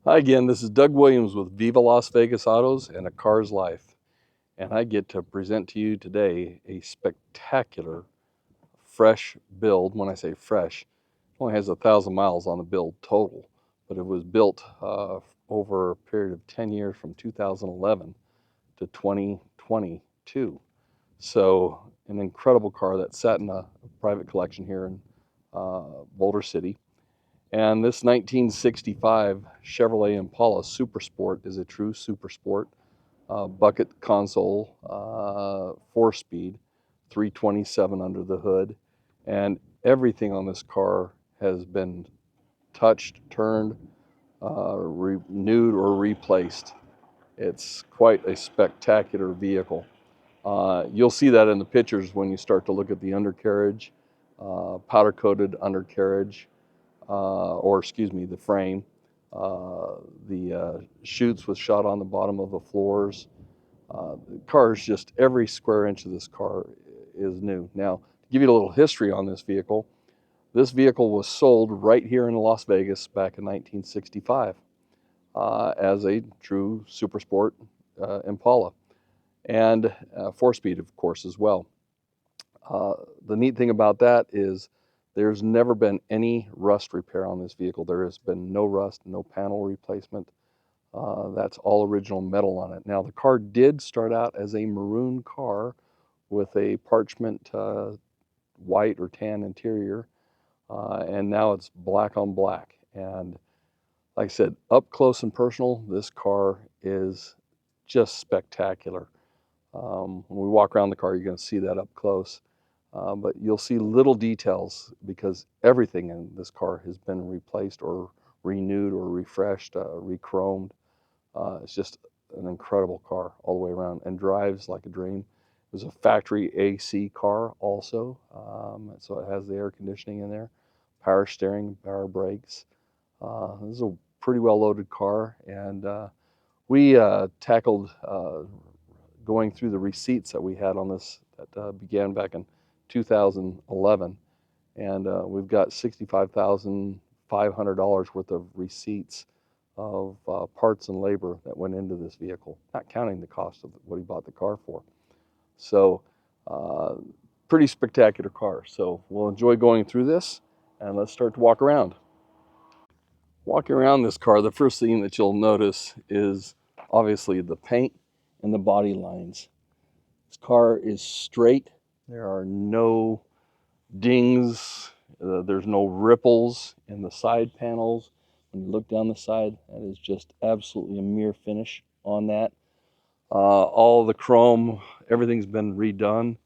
Hi again, this is Doug Williams with Viva Las Vegas Autos and A Car's Life. And I get to present to you today a spectacular fresh build. When I say fresh, it only has 1,000 miles on the build total, but it was built over a period of 10 years from 2011 to 2022. So an incredible car that sat in a private collection here in Boulder City. And this 1965 Chevrolet Impala Super Sport is a true super sport. Bucket console, 4-speed, 327 under the hood. And everything on this car has been touched, turned, renewed, or replaced. It's quite a spectacular vehicle. You'll see that in the pictures when you start to look at the undercarriage, powder-coated undercarriage, or excuse me, the frame. The chutes was shot on the bottom of the floors. The car is just, every square inch of this car is new. Now, to give you a little history on this vehicle was sold right here in Las Vegas back in 1965 as a true super sport Impala, and 4-speed, of course, as well. The neat thing about that is there's never been any rust repair on this vehicle. There has been no rust, no panel replacement. That's all original metal on it. Now, the car did start out as a maroon car with a parchment white or tan interior, and now it's black on black. And like I said, up close and personal, this car is just spectacular. When we walk around the car, you're going to see that up close. But you'll see little details because everything in this car has been replaced or renewed or refreshed, re-chromed. It's just an incredible car all the way around and drives like a dream. It was a factory AC car also, so it has the air conditioning in there, power steering, power brakes. This is a pretty well loaded car, and we tackled going through the receipts that we had on this that began back in 2011, and we've got $65,500 worth of receipts of parts and labor that went into this vehicle, not counting the cost of what he bought the car for. So pretty spectacular car. So we'll enjoy going through this, and let's start to walk around. Walking around this car, the first thing that you'll notice is obviously the paint and the body lines. This car is straight. There are no dings. There's no ripples in the side panels. When you look down the side, that is just absolutely a mirror finish on that. All the chrome, everything's been redone.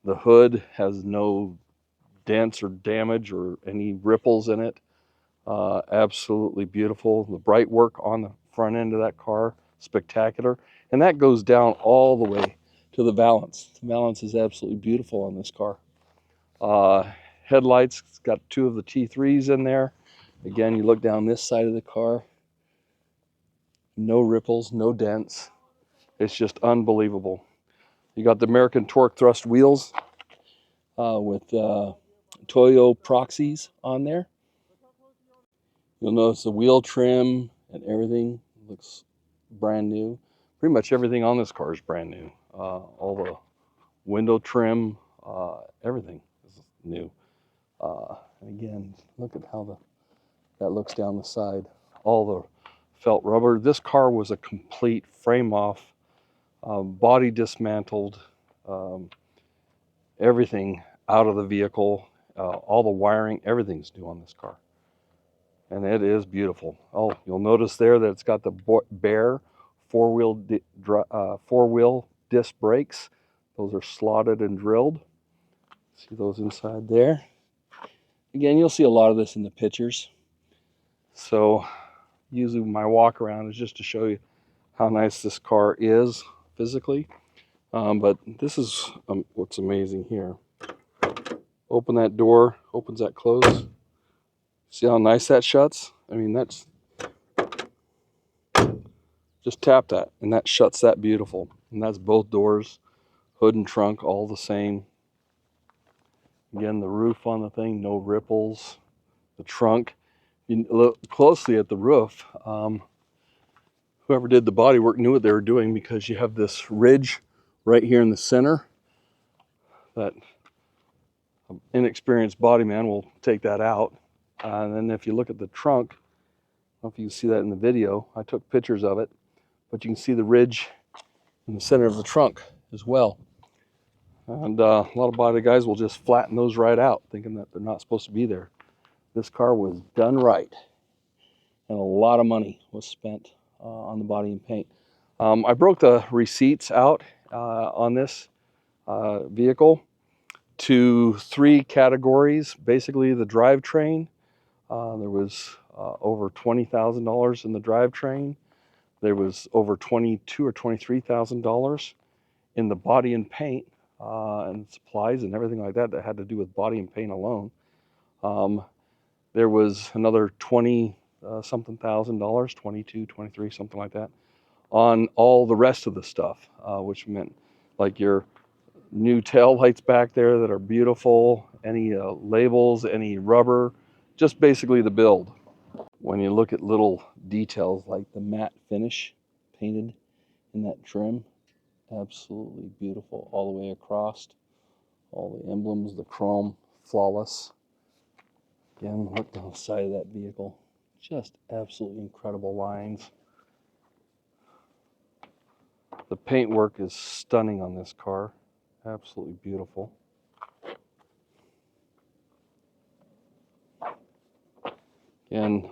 The hood has no dents or damage or any ripples in it. Absolutely beautiful. The bright work on the front end of that car, spectacular. And that goes down all the way to the valance. The valance is absolutely beautiful on this car. Headlights, it's got 2 of the T3s in there. Again, you look down this side of the car, no ripples, no dents. It's just unbelievable. You got the American Torque Thrust wheels with Toyo Proxies on there. You'll notice the wheel trim and everything looks brand new. Pretty much everything on this car is brand new. All the window trim, everything is new. And again, look at how that looks down the side. All the felt rubber. This car was a complete frame off, body dismantled, everything out of the vehicle, all the wiring, everything's new on this car. And it is beautiful. Oh, you'll notice there that it's got the bare four-wheel disc brakes. Those are slotted and drilled. See those inside there. Again, you'll see a lot of this in the pictures. So usually my walk around is just to show you how nice this car is physically. But this is what's amazing here. Open that door, opens that close. See how nice that shuts? I mean, that's, just tap that and that shuts that beautiful. And that's both doors, hood and trunk, all the same. Again, the roof on the thing, no ripples. The trunk, you look closely at the roof. Whoever did the body work knew what they were doing, because you have this ridge right here in the center that an inexperienced body man will take that out. And then if you look at the trunk, I don't know if you can see that in the video, I took pictures of it, but you can see the ridge in the center of the trunk as well. And a lot of body guys will just flatten those right out, thinking that they're not supposed to be there. This car was done right, and a lot of money was spent on the body and paint. I broke the receipts out on this vehicle to 3 categories. Basically, the drivetrain. There was over $20,000 in the drivetrain. There was over $22,000 or $23,000 in the body and paint and supplies and everything like that that had to do with body and paint alone. There was another 20 something thousand dollars, 22, 23, something like that, on all the rest of the stuff, which meant like your new tail lights back there that are beautiful, any labels, any rubber, just basically the build. When you look at little details like the matte finish painted in that trim, absolutely beautiful all the way across. All the emblems, the chrome, flawless. Again, look down the side of that vehicle. Just absolutely incredible lines. The paintwork is stunning on this car. Absolutely beautiful. Again,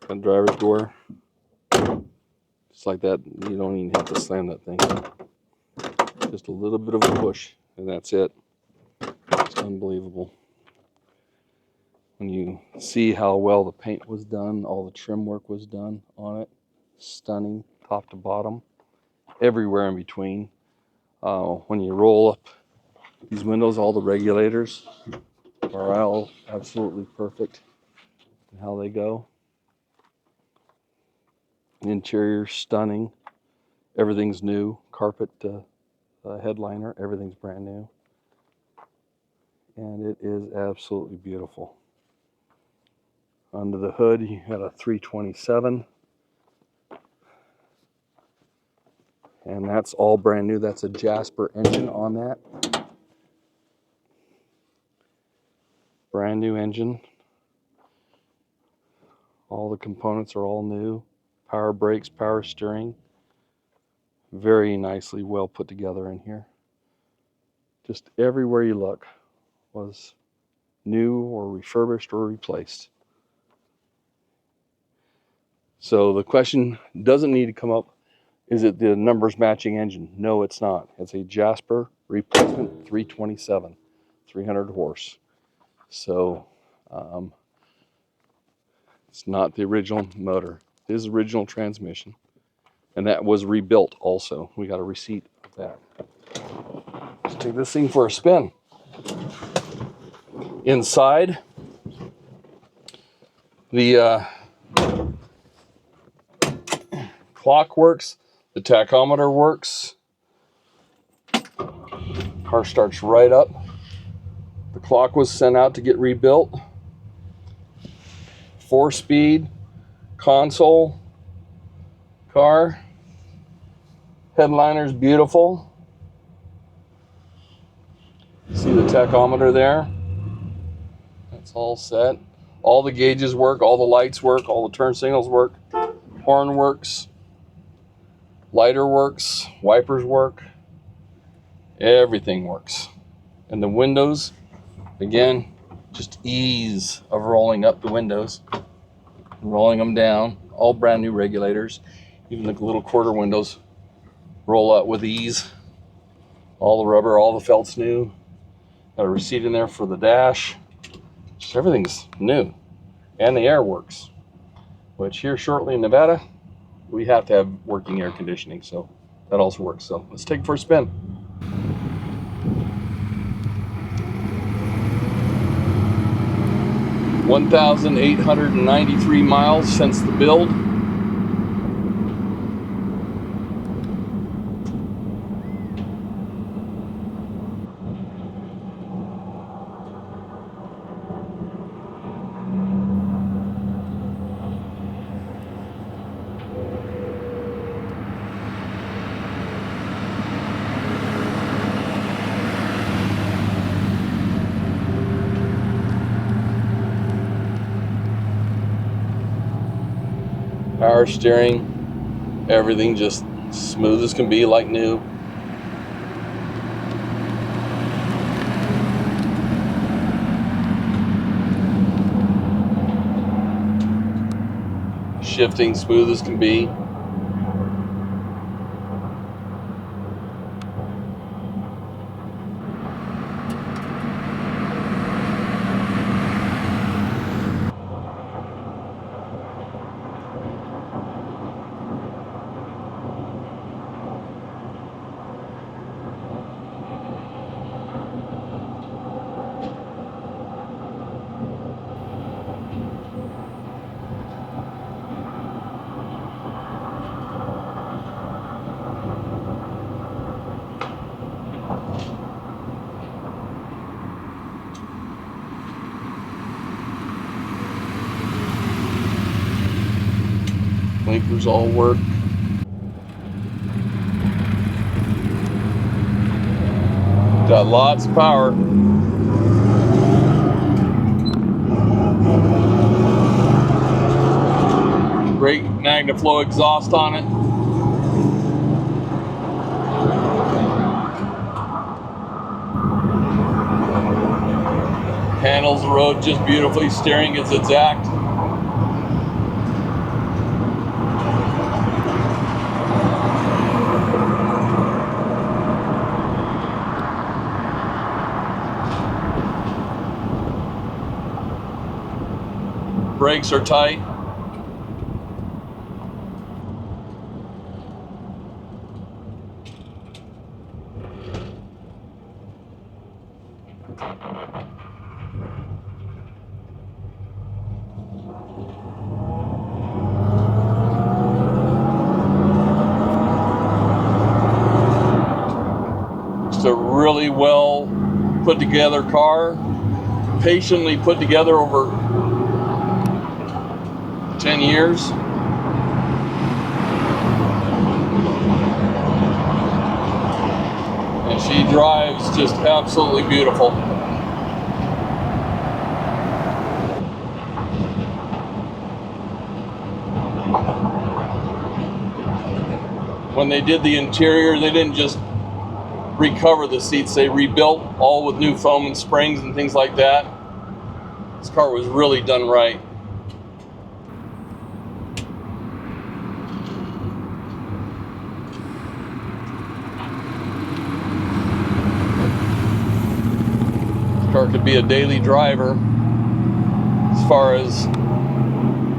got driver's door. Just like that, you don't even have to slam that thing. Just a little bit of a push, and that's it. It's unbelievable. When you see how well the paint was done, all the trim work was done on it, stunning, top to bottom, everywhere in between. When you roll up these windows, all the regulators are all absolutely perfect in how they go. The interior, stunning. Everything's new. Carpet headliner, everything's brand new. And it is absolutely beautiful. Under the hood, you had a 327. And that's all brand new. That's a Jasper engine on that. Brand new engine. All the components are all new. Power brakes, power steering. Very nicely well put together in here. Just everywhere you look was new or refurbished or replaced. So the question doesn't need to come up, is it the numbers matching engine? No, it's not. It's a Jasper replacement 327, 300 horse. So it's not the original motor. It is original transmission. And that was rebuilt also. We got a receipt of that. Let's take this thing for a spin. Inside, the clock works, the tachometer works. Car starts right up. The clock was sent out to get rebuilt. 4-speed console car. Headliner's beautiful. See the tachometer there? That's all set. All the gauges work, all the lights work, all the turn signals work. Horn works. Lighter works, wipers work. Everything works. And the windows, again, just ease of rolling up the windows, rolling them down. All brand new regulators. Even the little quarter windows roll out with ease. All the rubber, all the felt's new. Got a receipt in there for the dash. Just everything's new. And the air works, which here shortly in Nevada, we have to have working air conditioning, so that also works. So let's take it for a spin. (1,893 miles since the build. Power steering, everything just smooth as can be, like new. Shifting smooth as can be. Blinkers all work. Got lots of power. Great MagnaFlow exhaust on it. Handles the road just beautifully. Steering is exact. Brakes are tight. It's a really well put together car, patiently put together over 10 years. And she drives just absolutely beautiful. When they did the interior, they didn't just recover the seats, they rebuilt all with new foam and springs and things like that. This car was really done right. This car could be a daily driver as far as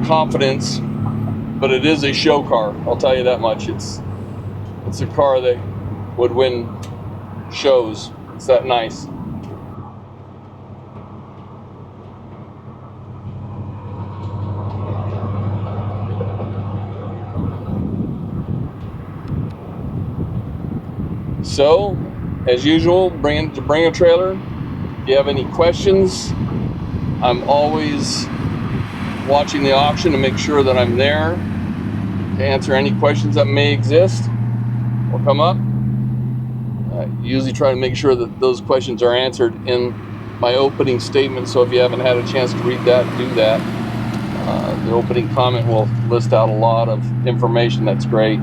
confidence, but it is a show car, I'll tell you that much. It's a car that would win shows. It's that nice. So, as usual, bring a trailer. If you have any questions, I'm always watching the auction to make sure that I'm there to answer any questions that may exist or come up. I usually try to make sure that those questions are answered in my opening statement, so if you haven't had a chance to read that, do that. The opening comment will list out a lot of information that's great.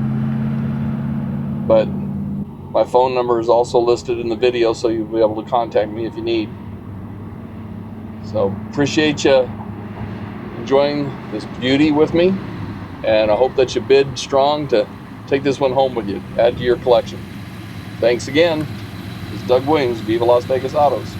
But my phone number is also listed in the video, so you'll be able to contact me if you need. So appreciate you enjoying this beauty with me, and I hope that you bid strong to take this one home with you, add to your collection. Thanks again. This is Doug Williams, Viva Las Vegas Autos.